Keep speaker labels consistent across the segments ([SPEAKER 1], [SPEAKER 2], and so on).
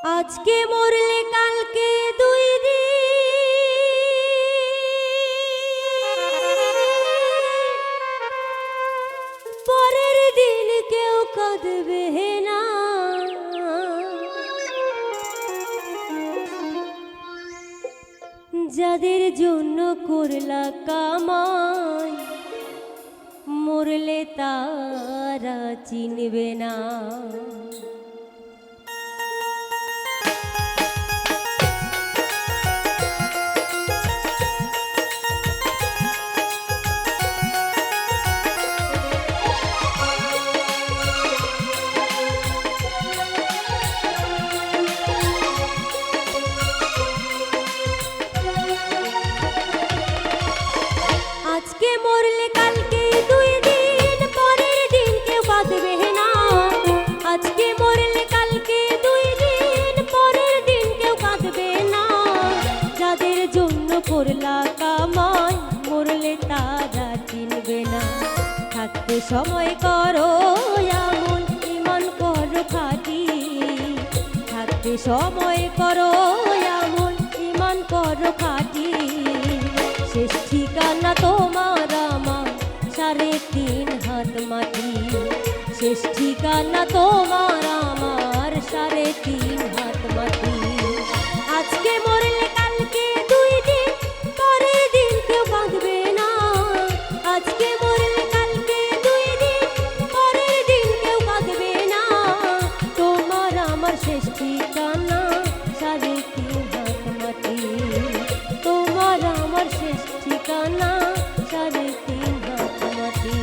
[SPEAKER 1] আজকে মরলে কালকে দুই দিন পরের দিন কেউ কাঁদবে না। যাদের জন্য করলা কামাই মরলে তারা চিনবে না। আজকে মরলে কালকে দুই দিন পরের দিন কেউ কাঁদবে না। আজকে মরলে কালকে দুই দিন পরের দিন কেউ কাঁদবে না। যাদের জন্য করলা কামাই মরলে তারা চিনবে না। থাকতে সময় করো আমল ঈমান করো খাঁটি। থাকতে সময় করো আমল ঈমান করো খাঁটি। শেষ ঠিকানা তোমার আমার 3.5 হাত মাটি। শেষ ঠিকানা তোমার আমার 3.5 হাত মাটি। আজকে মরলে কালকে দুই দিন পরের দিন কেউ কাঁদবে না। আজকে মরলে কালকে দুই দিন পরের দিন কেউ কাঁদবে না। তোমার আমার শেষ ঠিকানা 3.5 হাত মাটি। তোমার আমার শেষ ঠিকানা 3.5 হাত মাটি।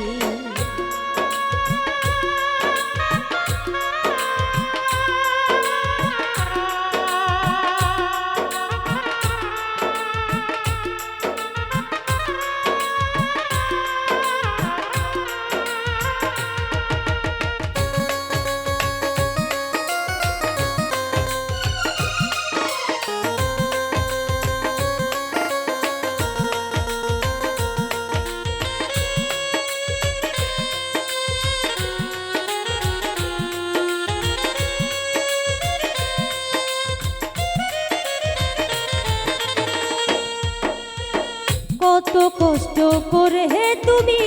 [SPEAKER 1] কত কষ্ট করে হে তুমি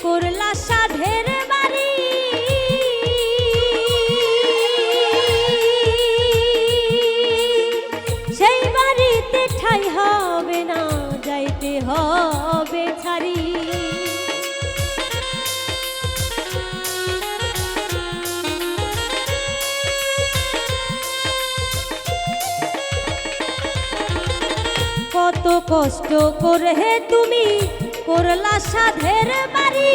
[SPEAKER 1] করলা সাধের বাড়ি। সেই বাড়িতে ঠাই হবে না যাইতে হবে ছাড়ি। কত কষ্ট করে হে তুমি করলা সাধের বাড়ি।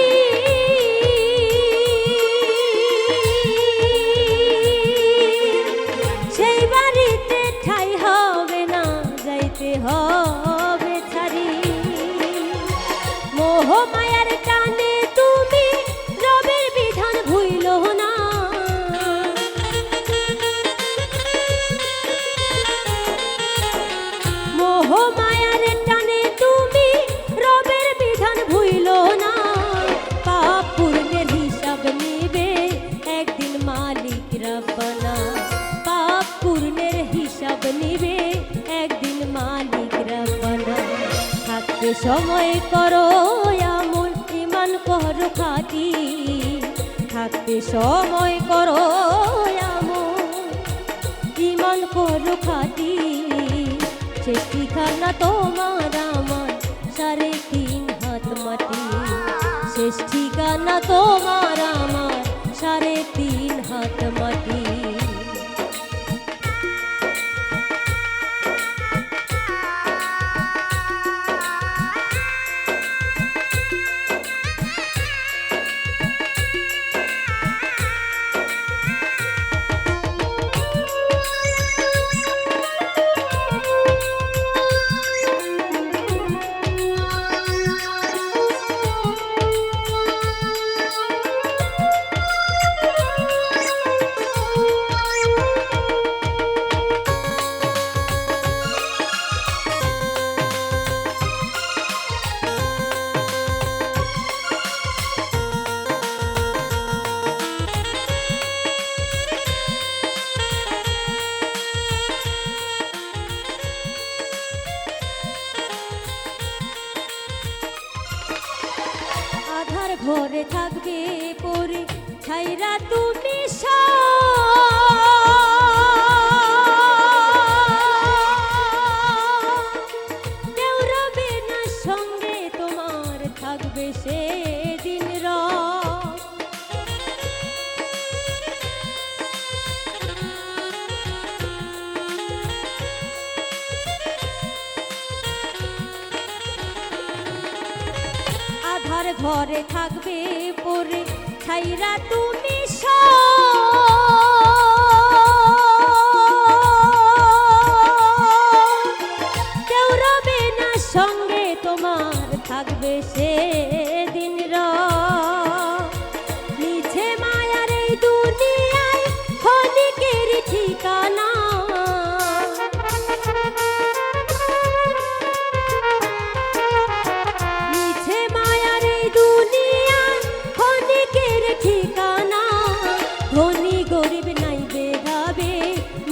[SPEAKER 1] সেই বাড়িতে ঠাই হবে না যাইতে হবে ছাড়ি। মোহ মায়ার টানে তুমি রবের বিধান ভুইল না। মোহ মায়ার টানে তুমি রবের বিধান ভুইল না। পাপ পুণ্যের হিসাব নিবে একদিন মালিক রব্বানা। পাপ পুণ্যের হিসাব নিবে একদিন মালিক রব্বানা। থাকতে সময় করো আমল ঈমান করো খাঁটি। থাকতে সময় করো আমল ঈমান করো খাঁটি। শেষ ঠিকানা তোমার আমার 3.5 হাত মাটি। শেষ ঠিকানা তোমার আমার 3.5 হাত মাটি। ঘরে থাকবে পরে ছাইরা তুমি কেউ রবে না সঙ্গে তোমার থাকবে সে দিন আধার ঘরে থাকবে পরে ছাইরা তুমি কেউ রবে না সঙ্গে তোমার থাকবে সে দিন মিছে মায়ার এই দুনিয়ায় ক্ষণিকের ঠিকানা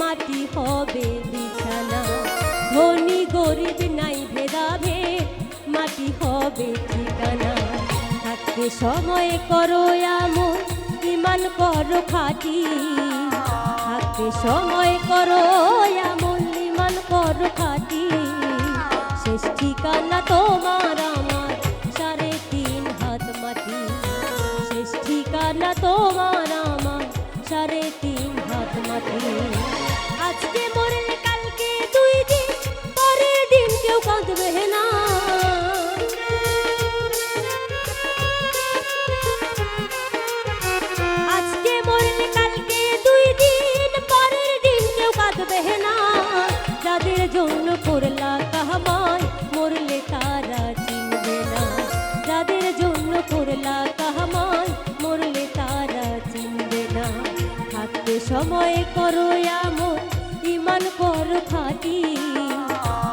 [SPEAKER 1] মাটি হবে বিছানা ধনী গরিব নাই ভেদাভে মাটি হবে ঠিকানা থাকতে সময় করো এমন ইমান করো খাঁটি থাকতে সময় করো এমন ইমান করো খাঁটি শেষ ঠিকানা তোমার আমার 3.5 হাত মাটি শেষ ঠিকানা তোমার আমার 3.5 হাত মাটি আজকে মরলে কালকে 2 দিন পরের দিন কেউ কাঁদবে না আজকে মরলে কালকে 2 দিন পরের দিন কেউ কাঁদবে না যাদের জন্য করলা কামাই মরলে তারা চিনবে না যাদের জন্য করলা কামাই মরলে তারা চিনবে না থাকতে সময় করো এমন ইমান করো খাঁটি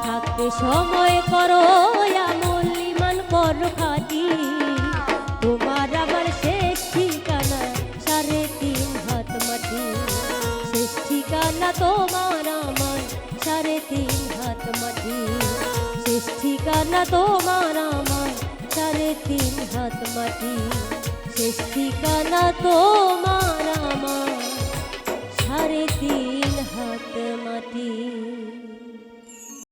[SPEAKER 1] থাকতে সময় করো এমন ইমান করো খাঁটি তোমার আমার শেষ ঠিকানা 3.5 হাত মাটি শেষ ঠিকানা তোমার আমার 3.5 হাত মাটি শেষ ঠিকানা তোমার আমার 3.5 হাত মাটি শেষ ঠিকানা তোমার আমার 3.5 হাত মাটি।